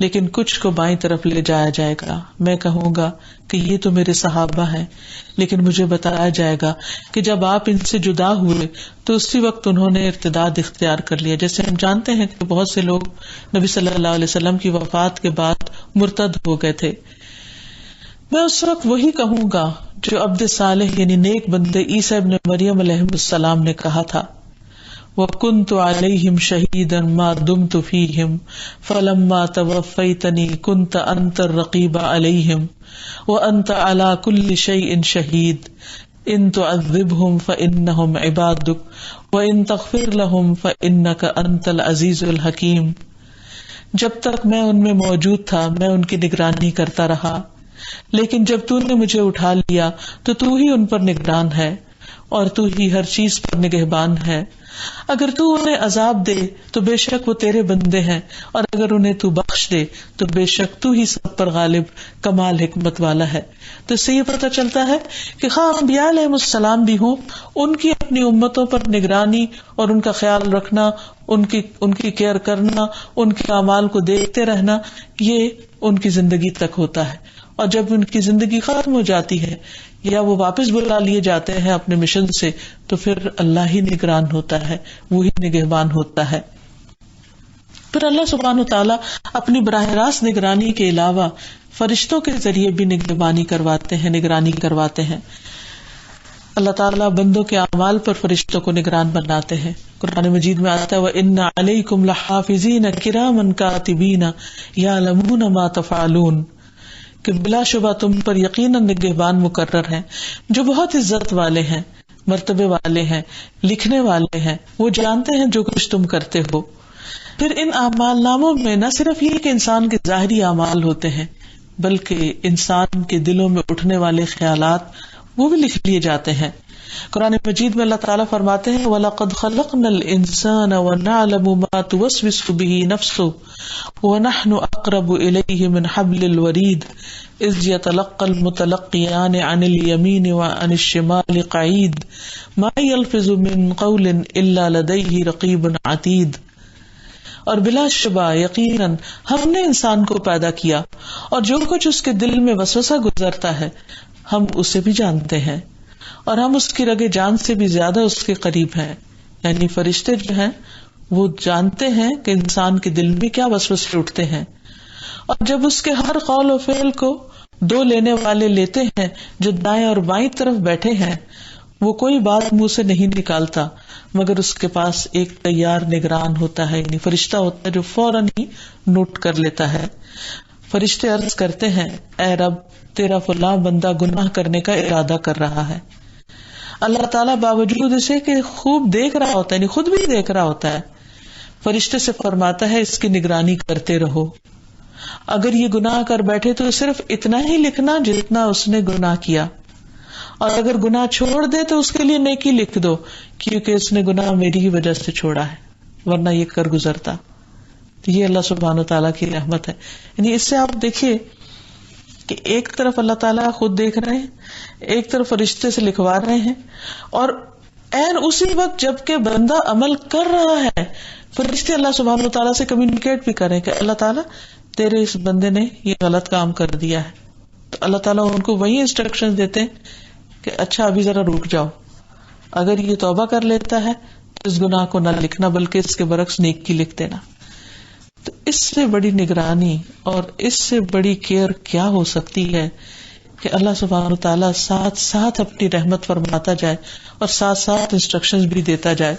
لیکن کچھ کو بائیں طرف لے جایا جائے گا. میں کہوں گا کہ یہ تو میرے صحابہ ہیں، لیکن مجھے بتایا جائے گا کہ جب آپ ان سے جدا ہوئے تو اسی وقت انہوں نے ارتداد اختیار کر لیا. جیسے ہم جانتے ہیں کہ بہت سے لوگ نبی صلی اللہ علیہ وسلم کی وفات کے بعد مرتد ہو گئے تھے. میں اس وقت وہی کہوں گا جو عبد صالح یعنی نیک بندے عیسیٰ ابن مریم علیہ السلام نے کہا تھا، وَكُنْتُ عَلَيْهِمْ شَهِيدًا مَا دُمْتُ فِيهِمْ فَلَمَّا تَوَفَّيْتَنِي كُنْتَ أَنْتَ الرَّقِيبَ عَلَيْهِمْ وَأَنْتَ عَلَى كُلِّ شَيْءٍ شَهِيدٌ إِن تُعَذِّبْهُمْ فَإِنَّهُمْ عِبَادُكَ وَإِن تَغْفِرْ لَهُمْ فَإِنَّكَ أَنْتَ الْعَزِيزُ الْحَكِيمُ. جب تک میں ان میں موجود تھا میں ان کی نگرانی کرتا رہا، لیکن جب تو نے مجھے اٹھا لیا تو تو ہی ان پر نگران ہے اور تو ہی ہر چیز پر نگہبان ہے. اگر تو انہیں عذاب دے تو بے شک وہ تیرے بندے ہیں، اور اگر انہیں تو بخش دے تو بے شک تو ہی سب پر غالب کمال حکمت والا ہے. تو اس سے یہ پتہ چلتا ہے کہ خواہ انبیاء علیہ السلام بھی ہوں، ان کی اپنی امتوں پر نگرانی اور ان کا خیال رکھنا، ان کی کیئر کرنا، ان کے اعمال کو دیکھتے رہنا، یہ ان کی زندگی تک ہوتا ہے. اور جب ان کی زندگی ختم ہو جاتی ہے یا وہ واپس بلا لیے جاتے ہیں اپنے مشن سے، تو پھر اللہ ہی نگران ہوتا ہے، وہی نگہبان ہوتا ہے. پھر اللہ سبحانہ وتعالی اپنی براہ راست نگرانی کے علاوہ فرشتوں کے ذریعے بھی نگہبانی کرواتے ہیں، نگرانی کرواتے ہیں. اللہ تعالیٰ بندوں کے اعمال پر فرشتوں کو نگران بناتے ہیں. قرآن مجید میں آتا ہے وَإِنَّ عَلَيْكُمْ لَحَافِظِينَ كِرَامًا كَاتِبِينَ يَعْلَمُونَ مَا تَفْعَلُونَ، کہ بلا شبہ تم پر یقیناً نگہبان مقرر ہیں جو بہت عزت والے ہیں، مرتبے والے ہیں، لکھنے والے ہیں، وہ جانتے ہیں جو کچھ تم کرتے ہو. پھر ان اعمال ناموں میں نہ صرف یہ کہ انسان کے ظاہری اعمال ہوتے ہیں، بلکہ انسان کے دلوں میں اٹھنے والے خیالات وہ بھی لکھ لیے جاتے ہیں. قرآن مجید میں اللہ تعالیٰ فرماتے ہیں وَلَقَدْ خَلَقْنَا الْإِنسَانَ وَنَعْلَمُ مَا تُوَسْوِسُ بِهِ نَفْسُهُ وَنَحْنُ أَقْرَبُ إِلَيْهِ مِنْ حَبْلِ الْوَرِيدِ إِذْ يَتَلَقَّى الْمُتَلَقِّيَانِ عَنِ الْيَمِينِ وَعَنِ الشِّمَالِ قَعِيدٌ مَا يَلْفِظُ مِنْ قَوْلٍ إِلَّا لَدَيْهِ رَقِيبٌ عَتِيدٌ. اور بلا شبہ یقیناً ہم نے انسان کو پیدا کیا اور جو کچھ اس کے دل میں وسوسہ گزرتا ہے ہم اسے بھی جانتے ہیں، اور ہم اس کی رگے جان سے بھی زیادہ اس کے قریب ہیں. یعنی فرشتے جو ہیں وہ جانتے ہیں کہ انسان کے دل میں کیا وسوسے اٹھتے ہیں، اور جب اس کے ہر قول و فعل کو دو لینے والے لیتے ہیں جو دائیں اور بائیں طرف بیٹھے ہیں، وہ کوئی بات منہ سے نہیں نکالتا مگر اس کے پاس ایک تیار نگران ہوتا ہے، یعنی فرشتہ ہوتا ہے جو فوراً ہی نوٹ کر لیتا ہے. فرشتے عرض کرتے ہیں اے رب تیرا فلاں بندہ گناہ کرنے کا ارادہ کر رہا ہے. اللہ تعالیٰ باوجود اسے کہ خوب دیکھ رہا ہوتا ہے، یعنی خود بھی دیکھ رہا ہوتا ہے، فرشتے سے فرماتا ہے اس کی نگرانی کرتے رہو. اگر یہ گناہ کر بیٹھے تو صرف اتنا ہی لکھنا جتنا اس نے گناہ کیا، اور اگر گناہ چھوڑ دے تو اس کے لیے نیکی لکھ دو، کیونکہ اس نے گناہ میری ہی وجہ سے چھوڑا ہے ورنہ یہ کر گزرتا. تو یہ اللہ سبحانہ تعالیٰ کی رحمت ہے. یعنی اس سے آپ دیکھیے کہ ایک طرف اللہ تعالیٰ خود دیکھ رہے ہیں، ایک طرف فرشتے سے لکھوا رہے ہیں، اور عین اسی وقت جب کہ بندہ عمل کر رہا ہے فرشتے اللہ سبحانہ تعالیٰ سے کمیونیکیٹ بھی کریں کہ اللہ تعالیٰ تیرے اس بندے نے یہ غلط کام کر دیا ہے. تو اللہ تعالیٰ ان کو وہی انسٹرکشن دیتے ہیں کہ اچھا ابھی ذرا رک جاؤ، اگر یہ توبہ کر لیتا ہے تو اس گناہ کو نہ لکھنا بلکہ اس کے برعکس نیکی لکھ دینا. تو اس سے بڑی نگرانی اور اس سے بڑی کیئر کیا ہو سکتی ہے کہ اللہ سبحانہ تعالیٰ ساتھ ساتھ اپنی رحمت فرماتا جائے اور ساتھ ساتھ انسٹرکشنز بھی دیتا جائے.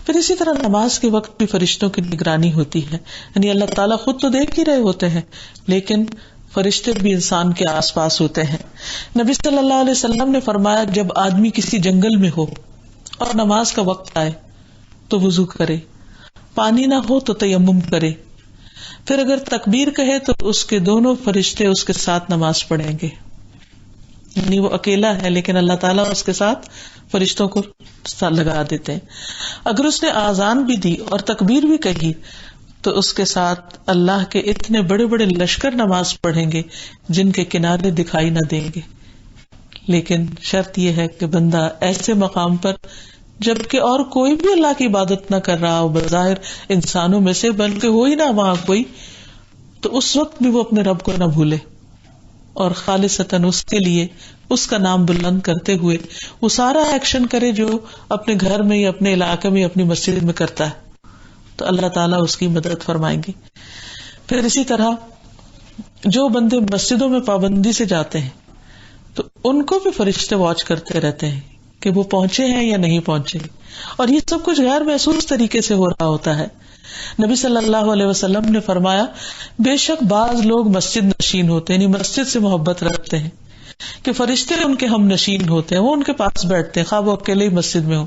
پھر اسی طرح نماز کے وقت بھی فرشتوں کی نگرانی ہوتی ہے. یعنی اللہ تعالیٰ خود تو دیکھ ہی رہے ہوتے ہیں لیکن فرشتے بھی انسان کے آس پاس ہوتے ہیں. نبی صلی اللہ علیہ وسلم نے فرمایا جب آدمی کسی جنگل میں ہو اور نماز کا وقت آئے تو وضو کرے، پانی نہ ہو تو تیمم کرے، پھر اگر تکبیر کہے تو اس کے دونوں فرشتے اس کے ساتھ نماز پڑھیں گے. یعنی وہ اکیلا ہے لیکن اللہ تعالیٰ اس کے ساتھ فرشتوں کو لگا دیتے ہیں. اگر اس نے آذان بھی دی اور تکبیر بھی کہی تو اس کے ساتھ اللہ کے اتنے بڑے بڑے لشکر نماز پڑھیں گے جن کے کنارے دکھائی نہ دیں گے. لیکن شرط یہ ہے کہ بندہ ایسے مقام پر جبکہ اور کوئی بھی اللہ کی عبادت نہ کر رہا ہو بظاہر انسانوں میں سے، بلکہ ہو ہی نہ وہاں کوئی، تو اس وقت بھی وہ اپنے رب کو نہ بھولے اور خالصتاً اس کے لیے اس کا نام بلند کرتے ہوئے وہ سارا ایکشن کرے جو اپنے گھر میں یا اپنے علاقے میں یا اپنی مسجد میں کرتا ہے، تو اللہ تعالیٰ اس کی مدد فرمائیں گے. پھر اسی طرح جو بندے مسجدوں میں پابندی سے جاتے ہیں تو ان کو بھی فرشتے واچ کرتے رہتے ہیں کہ وہ پہنچے ہیں یا نہیں پہنچے، اور یہ سب کچھ غیر محسوس طریقے سے ہو رہا ہوتا ہے. نبی صلی اللہ علیہ وسلم نے فرمایا بے شک بعض لوگ مسجد نشین ہوتے ہیں، یعنی مسجد سے محبت رکھتے ہیں کہ فرشتے ان کے ہم نشین ہوتے ہیں، وہ ان کے پاس بیٹھتے ہیں خواہ وہ اکیلے ہی مسجد میں ہو.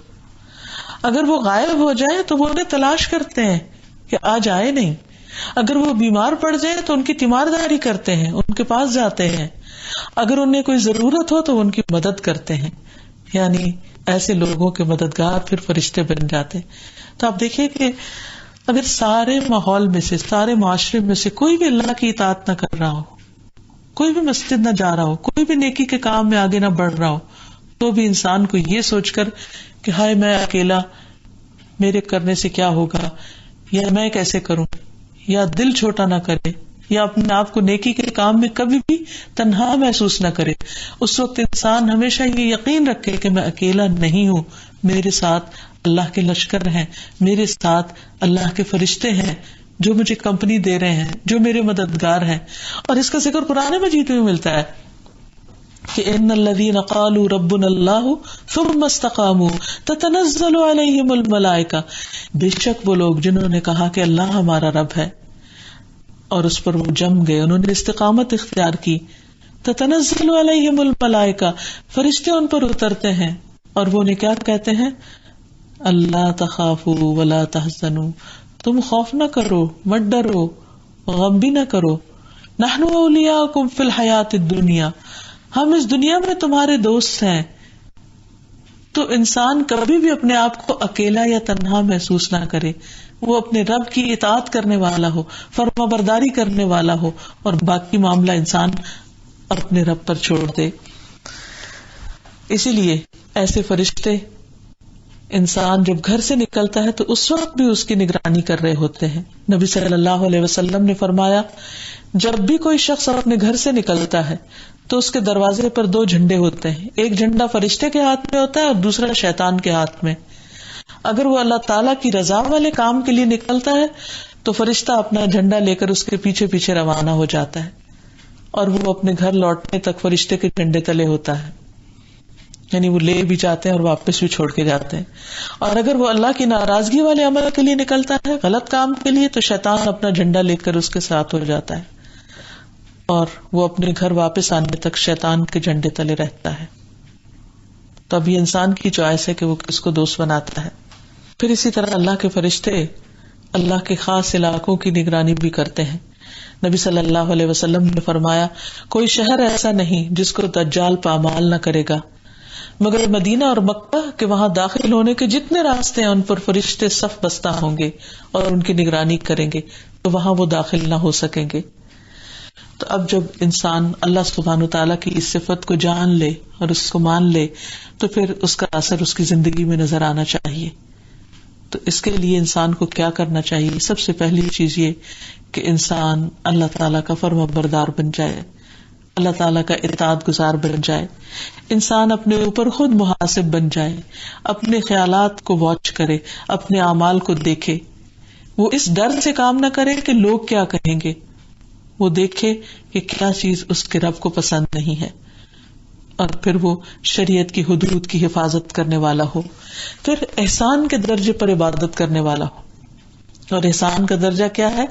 اگر وہ غائب ہو جائیں تو وہ انہیں تلاش کرتے ہیں کہ آج آئے نہیں. اگر وہ بیمار پڑ جائیں تو ان کی تیمارداری کرتے ہیں، ان کے پاس جاتے ہیں. اگر انہیں کوئی ضرورت ہو تو ان کی مدد کرتے ہیں. یعنی ایسے لوگوں کے مددگار پھر فرشتے بن جاتے ہیں. تو آپ دیکھیے کہ اگر سارے ماحول میں سے، سارے معاشرے میں سے کوئی بھی اللہ کی اطاعت نہ کر رہا ہو، کوئی بھی مسجد نہ جا رہا ہو، کوئی بھی نیکی کے کام میں آگے نہ بڑھ رہا ہو، تو بھی انسان کو یہ سوچ کر کہ ہائے میں اکیلا، میرے کرنے سے کیا ہوگا، یا میں کیسے کروں، یا دل چھوٹا نہ کرے، یا اپنے آپ کو نیکی کے کام میں کبھی بھی تنہا محسوس نہ کرے. اس وقت انسان ہمیشہ یہ یقین رکھے کہ میں اکیلا نہیں ہوں، میرے ساتھ اللہ کے لشکر ہیں، میرے ساتھ اللہ کے فرشتے ہیں جو مجھے کمپنی دے رہے ہیں، جو میرے مددگار ہیں. اور اس کا ذکر قرآن مجید میں ملتا ہے کہ ان الذین قالوا ربنا اللہ ثم استقاموا تتنزل علیہم الملائکہ، بے شک وہ لوگ جنہوں نے کہا کہ اللہ ہمارا رب ہے اور اس پر وہ جم گئے، انہوں نے استقامت اختیار کی. تتنزل علیہم الملائکہ، فرشتے ان پر اترتے ہیں اور وہ انہیں کیا کہتے ہیں، اللہ تخافوا ولا تحزنوا، تم خوف نہ کرو، مت ڈرو، غم بھی نہ کرو. نحن اولیاؤکم فی الحیات الدنیا، ہم اس دنیا میں تمہارے دوست ہیں. تو انسان کبھی بھی اپنے آپ کو اکیلا یا تنہا محسوس نہ کرے، وہ اپنے رب کی اطاعت کرنے والا ہو، فرما برداری کرنے والا ہو، اور باقی معاملہ انسان اپنے رب پر چھوڑ دے. اسی لیے ایسے فرشتے انسان جب گھر سے نکلتا ہے تو اس وقت بھی اس کی نگرانی کر رہے ہوتے ہیں. نبی صلی اللہ علیہ وسلم نے فرمایا جب بھی کوئی شخص اپنے گھر سے نکلتا ہے تو اس کے دروازے پر 2 جھنڈے ہوتے ہیں، ایک جھنڈا فرشتے کے ہاتھ میں ہوتا ہے اور دوسرا شیطان کے ہاتھ میں. اگر وہ اللہ تعالیٰ کی رضا والے کام کے لیے نکلتا ہے تو فرشتہ اپنا جھنڈا لے کر اس کے پیچھے پیچھے روانہ ہو جاتا ہے اور وہ اپنے گھر لوٹنے تک فرشتے کے جھنڈے تلے ہوتا ہے، یعنی وہ لے بھی جاتے ہیں اور واپس بھی چھوڑ کے جاتے ہیں. اور اگر وہ اللہ کی ناراضگی والے عمل کے لیے نکلتا ہے، غلط کام کے لیے، تو شیطان اپنا جھنڈا لے کر اس کے ساتھ ہو جاتا ہے اور وہ اپنے گھر واپس آنے تک شیطان کے جھنڈے تلے رہتا ہے. تب یہ انسان کی چوائس ہے کہ وہ کس کو دوست بناتا ہے. پھر اسی طرح اللہ کے فرشتے اللہ کے خاص علاقوں کی نگرانی بھی کرتے ہیں. نبی صلی اللہ علیہ وسلم نے فرمایا کوئی شہر ایسا نہیں جس کو دجال پامال نہ کرے گا مگر مدینہ اور مکہ کے وہاں داخل ہونے کے جتنے راستے ہیں ان پر فرشتے صف بستہ ہوں گے اور ان کی نگرانی کریں گے، تو وہاں وہ داخل نہ ہو سکیں گے. تو اب جب انسان اللہ سبحانہ وتعالیٰ کی اس صفت کو جان لے اور اس کو مان لے تو پھر اس کا اثر اس کی زندگی میں نظر آنا چاہیے. تو اس کے لیے انسان کو کیا کرنا چاہیے؟ سب سے پہلی چیز یہ کہ انسان اللہ تعالیٰ کا فرما بردار بن جائے، اللہ تعالیٰ کا اطاعت گزار بن جائے، انسان اپنے اوپر خود محاسب بن جائے، اپنے خیالات کو واچ کرے، اپنے اعمال کو دیکھے. وہ اس ڈر سے کام نہ کرے کہ لوگ کیا کہیں گے، وہ دیکھے کہ کیا چیز اس کے رب کو پسند نہیں ہے اور پھر وہ شریعت کی حدود کی حفاظت کرنے والا ہو. پھر احسان کے درجے پر عبادت کرنے والا ہو. اور احسان کا درجہ کیا ہے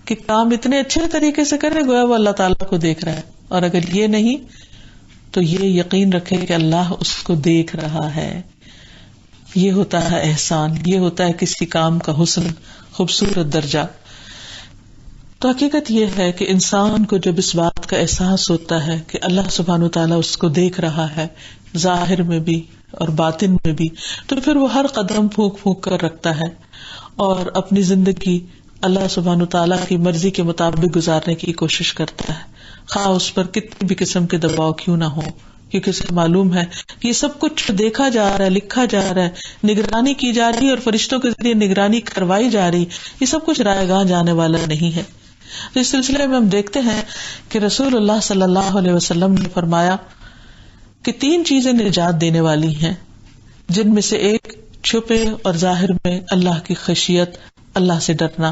کہ کام اتنے اچھے طریقے سے کرے گویا وہ اللہ تعالیٰ کو دیکھ رہا ہے، اور اگر یہ نہیں تو یہ یقین رکھے کہ اللہ اس کو دیکھ رہا ہے. یہ ہوتا ہے احسان، یہ ہوتا ہے کسی کام کا حسن، خوبصورت درجہ. تو حقیقت یہ ہے کہ انسان کو جب اس بات کا احساس ہوتا ہے کہ اللہ سبحانہ وتعالیٰ اس کو دیکھ رہا ہے ظاہر میں بھی اور باطن میں بھی، تو پھر وہ ہر قدم پھونک پھونک کر رکھتا ہے اور اپنی زندگی اللہ سبحانہ وتعالیٰ کی مرضی کے مطابق گزارنے کی کوشش کرتا ہے، خواہ اس پر کتنی بھی قسم کے دباؤ کیوں نہ ہو، کیونکہ اسے معلوم ہے کہ یہ سب کچھ دیکھا جا رہا ہے، لکھا جا رہا ہے، نگرانی کی جا رہی ہے اور فرشتوں کے ذریعے نگرانی کروائی جا رہی، یہ سب کچھ رائے گاہ جانے والا نہیں ہے۔ تو اس سلسلے میں ہم دیکھتے ہیں کہ رسول اللہ صلی اللہ علیہ وسلم نے فرمایا کہ 3 چیزیں نجات دینے والی ہیں، جن میں سے ایک چھپے اور ظاہر میں اللہ کی خشیت، اللہ سے ڈرنا۔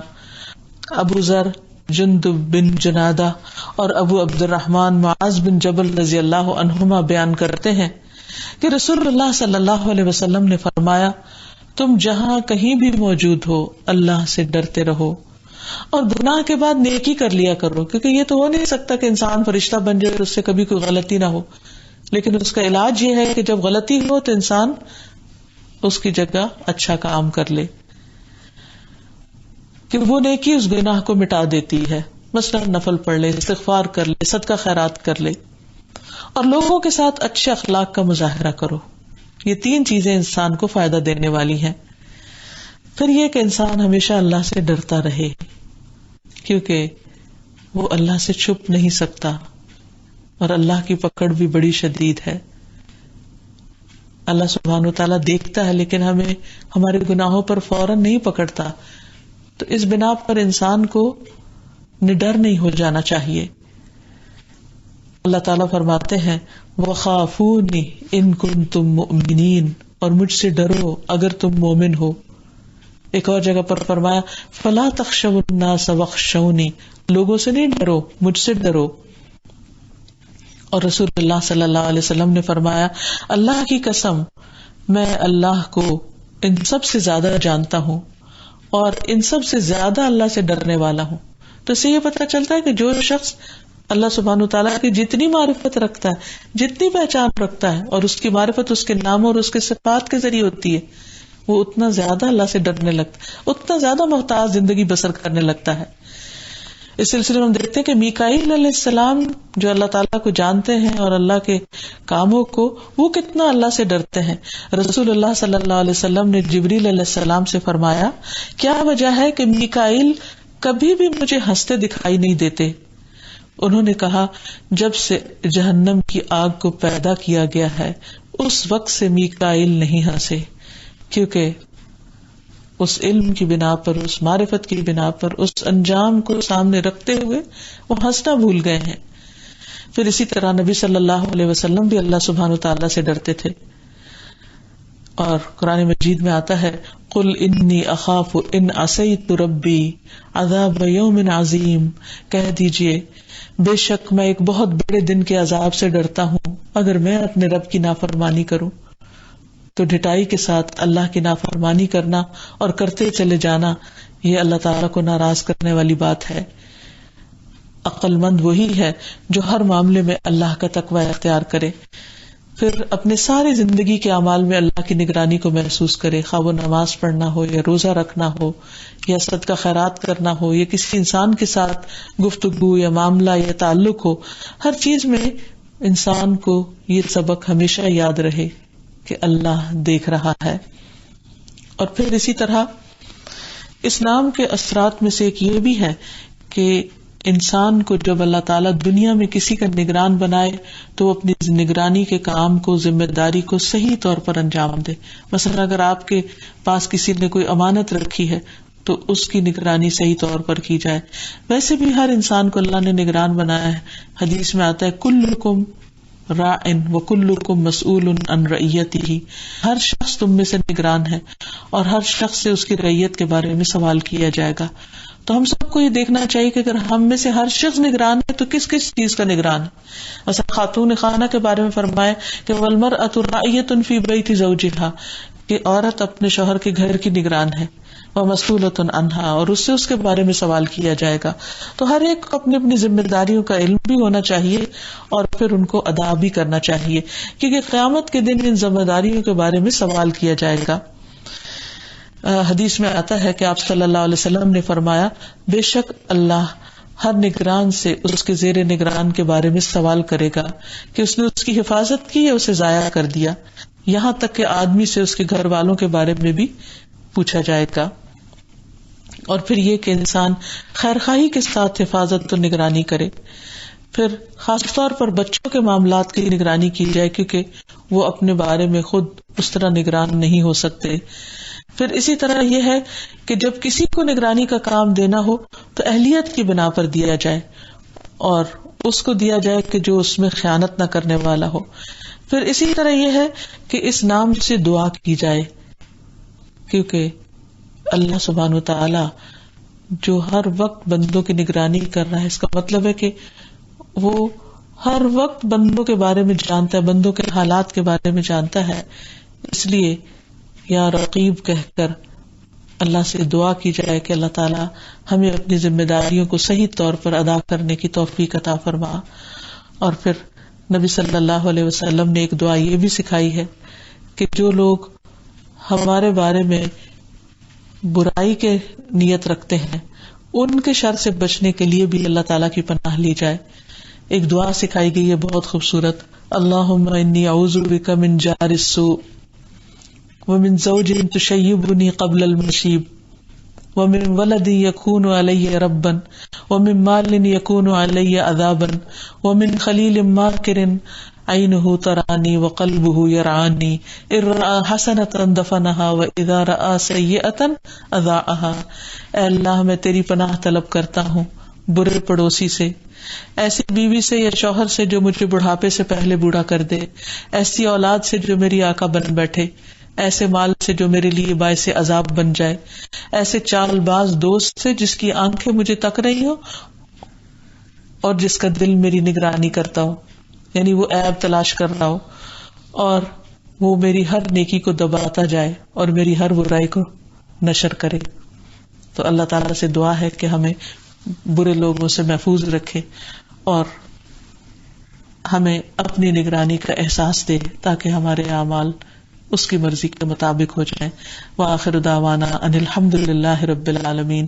ابو ذر، جندب بن جنادہ اور ابو عبد الرحمن معاذ بن جبل رضی اللہ عنہما بیان کرتے ہیں کہ رسول اللہ صلی اللہ علیہ وسلم نے فرمایا، تم جہاں کہیں بھی موجود ہو اللہ سے ڈرتے رہو اور گناہ کے بعد نیکی کر لیا کرو، کیونکہ یہ تو ہو نہیں سکتا کہ انسان فرشتہ بن جائے اور اس سے کبھی کوئی غلطی نہ ہو، لیکن اس کا علاج یہ ہے کہ جب غلطی ہو تو انسان اس کی جگہ اچھا کام کر لے، کہ وہ نیکی اس گناہ کو مٹا دیتی ہے، مثلا نفل پڑھ لے، استغفار کر لے، صدقہ خیرات کر لے، اور لوگوں کے ساتھ اچھے اخلاق کا مظاہرہ کرو۔ یہ 3 چیزیں انسان کو فائدہ دینے والی ہیں۔ پھر یہ کہ انسان ہمیشہ اللہ سے ڈرتا رہے، کیونکہ وہ اللہ سے چھپ نہیں سکتا اور اللہ کی پکڑ بھی بڑی شدید ہے۔ اللہ سبحانہ وتعالیٰ دیکھتا ہے لیکن ہمیں ہمارے گناہوں پر فوراً نہیں پکڑتا، تو اس بنا پر انسان کو نڈر نہیں ہو جانا چاہیے۔ اللہ تعالیٰ فرماتے ہیں وَخَافُونِ إِن كُنتُم مُؤْمِنِينَ، اور مجھ سے ڈرو اگر تم مومن ہو۔ ایک اور جگہ پر فرمایا فَلَا تَخْشَوُا النَّاسَ وَاخْشَوْنِی، لوگوں سے نہیں ڈرو، مجھ سے ڈرو۔ اور رسول اللہ صلی اللہ علیہ وسلم نے فرمایا اللہ کی قسم میں اللہ کو ان سب سے زیادہ جانتا ہوں اور ان سب سے زیادہ اللہ سے ڈرنے والا ہوں۔ تو اس سے یہ پتہ چلتا ہے کہ جو شخص اللہ سبحانہ وتعالیٰ کی جتنی معرفت رکھتا ہے، جتنی پہچان رکھتا ہے، اور اس کی معرفت اس کے ناموں اور اس کے صفات کے ذریعے ہوتی ہے، وہ اتنا زیادہ اللہ سے ڈرنے لگتا ہے، اتنا زیادہ محتاط زندگی بسر کرنے لگتا ہے۔ اس سلسلے میں ہم دیکھتے ہیں کہ میکائیل علیہ السلام جو اللہ تعالیٰ کو جانتے ہیں اور اللہ کے کاموں کو، وہ کتنا اللہ سے ڈرتے ہیں۔ رسول اللہ صلی اللہ علیہ وسلم نے جبریل علیہ السلام سے فرمایا کیا وجہ ہے کہ میکائیل کبھی بھی مجھے ہنستے دکھائی نہیں دیتے؟ انہوں نے کہا جب سے جہنم کی آگ کو پیدا کیا گیا ہے اس وقت سے میکائیل نہیں ہنسے، کیونکہ اس علم کی بنا پر، اس معرفت کی بنا پر، اس انجام کو سامنے رکھتے ہوئے وہ ہنسنا بھول گئے ہیں۔ پھر اسی طرح نبی صلی اللہ علیہ وسلم بھی اللہ سبحانہ وتعالیٰ سے ڈرتے تھے، اور قرآن مجید میں آتا ہے قل انی اخاف ان عصیت ربی عذاب یوم عظیم، کہہ دیجئے بے شک میں ایک بہت بڑے دن کے عذاب سے ڈرتا ہوں اگر میں اپنے رب کی نافرمانی کروں۔ تو ڈٹائی کے ساتھ اللہ کی نافرمانی کرنا اور کرتے چلے جانا، یہ اللہ تعالیٰ کو ناراض کرنے والی بات ہے۔ عقل مند وہی ہے جو ہر معاملے میں اللہ کا تقوی اختیار کرے، پھر اپنے ساری زندگی کے اعمال میں اللہ کی نگرانی کو محسوس کرے، خواہ وہ نماز پڑھنا ہو یا روزہ رکھنا ہو یا صدقہ خیرات کرنا ہو یا کسی انسان کے ساتھ گفتگو یا معاملہ یا تعلق ہو، ہر چیز میں انسان کو یہ سبق ہمیشہ یاد رہے کہ اللہ دیکھ رہا ہے۔ اور پھر اسی طرح اسلام کے اثرات میں سے ایک یہ بھی ہے کہ انسان کو جب اللہ تعالیٰ دنیا میں کسی کا نگران بنائے تو وہ اپنی نگرانی کے کام کو، ذمہ داری کو صحیح طور پر انجام دے۔ مثلا اگر آپ کے پاس کسی نے کوئی امانت رکھی ہے تو اس کی نگرانی صحیح طور پر کی جائے۔ ویسے بھی ہر انسان کو اللہ نے نگران بنایا ہے، حدیث میں آتا ہے کلکم راعٍ وکلکم مسئول عن رعیتہ، ہر شخص تم میں سے نگران ہے اور ہر شخص سے اس کی رعیت کے بارے میں سوال کیا جائے گا۔ تو ہم سب کو یہ دیکھنا چاہیے کہ اگر ہم میں سے ہر شخص نگران ہے تو کس کس چیز کا نگران ہے۔ مثلا خاتون خانہ کے بارے میں فرمایا کہ والمرأۃ راعیۃ فی بیت زوجہا، کہ عورت اپنے شوہر کے گھر کی نگران ہے، ومسئولۃ عنہا، اور اس سے اس کے بارے میں سوال کیا جائے گا۔ تو ہر ایک کو اپنی اپنی ذمہ داریوں کا علم بھی ہونا چاہیے اور پھر ان کو ادا بھی کرنا چاہیے، کیونکہ قیامت کے دن ان ذمہ داریوں کے بارے میں سوال کیا جائے گا۔ حدیث میں آتا ہے کہ آپ صلی اللہ علیہ وسلم نے فرمایا بے شک اللہ ہر نگران سے اس کے زیر نگران کے بارے میں سوال کرے گا کہ اس نے اس کی حفاظت کی یا اسے ضائع کر دیا، یہاں تک کہ آدمی سے اس کے گھر والوں کے بارے میں بھی پوچھا جائے گا۔ اور پھر یہ کہ انسان خیرخواہی کے ساتھ حفاظت و نگرانی کرے۔ پھر خاص طور پر بچوں کے معاملات کی نگرانی کی جائے، کیونکہ وہ اپنے بارے میں خود اس طرح نگران نہیں ہو سکتے. پھر اسی طرح یہ ہے کہ جب کسی کو نگرانی کا کام دینا ہو تو اہلیت کی بنا پر دیا جائے، اور اس کو دیا جائے کہ جو اس میں خیانت نہ کرنے والا ہو. پھر اسی طرح یہ ہے کہ اس نام سے دعا کی جائے، کیونکہ اللہ سبحانہ وتعالی جو ہر وقت بندوں کی نگرانی کر رہا ہے، اس کا مطلب ہے کہ وہ ہر وقت بندوں کے بارے میں جانتا ہے، بندوں کے حالات کے بارے میں جانتا ہے. اس لیے یا رقیب کہہ کر اللہ سے دعا کی جائے کہ اللہ تعالی ہمیں اپنی ذمہ داریوں کو صحیح طور پر ادا کرنے کی توفیق عطا فرما. اور پھر نبی صلی اللہ علیہ وسلم نے ایک دعا یہ بھی سکھائی ہے کہ جو لوگ ہمارے بارے میں برائی کے نیت رکھتے ہیں ان کے شر سے بچنے کے لیے بھی اللہ تعالیٰ کی پناہ لی جائے. ایک دعا سکھائی گئی ہے بہت خوبصورت، اللہم انی اعوذ بک من جار السوء ومن زوج تشیبنی قبل المشیب ومن ولد یکون علی ربا ومن مال یکون علی عذابا ومن خلیل ماکر عینہ ترانی وقلبہ یرعانی ان رأى حسنۃ دفنہا واذا رأى سیئۃ اذاعہا. اے اللہ میں تیری پناہ طلب کرتا ہوں برے پڑوسی سے، ایسی بیوی سے یا شوہر سے جو مجھے بڑھاپے سے پہلے بوڑھا کر دے، ایسی اولاد سے جو میری آقا بن بیٹھے، ایسے مال سے جو میرے لیے باعث عذاب بن جائے، ایسے چال باز دوست سے جس کی آنکھیں مجھے تک رہی ہو اور جس کا دل میری نگرانی کرتا ہو، یعنی وہ عیب تلاش کر رہا ہو اور وہ میری ہر نیکی کو دباتا جائے اور میری ہر برائی کو نشر کرے. تو اللہ تعالیٰ سے دعا ہے کہ ہمیں برے لوگوں سے محفوظ رکھے اور ہمیں اپنی نگرانی کا احساس دے تاکہ ہمارے اعمال اس کی مرضی کے مطابق ہو جائیں. وآخر دعوانا ان الحمد للہ رب العالمین.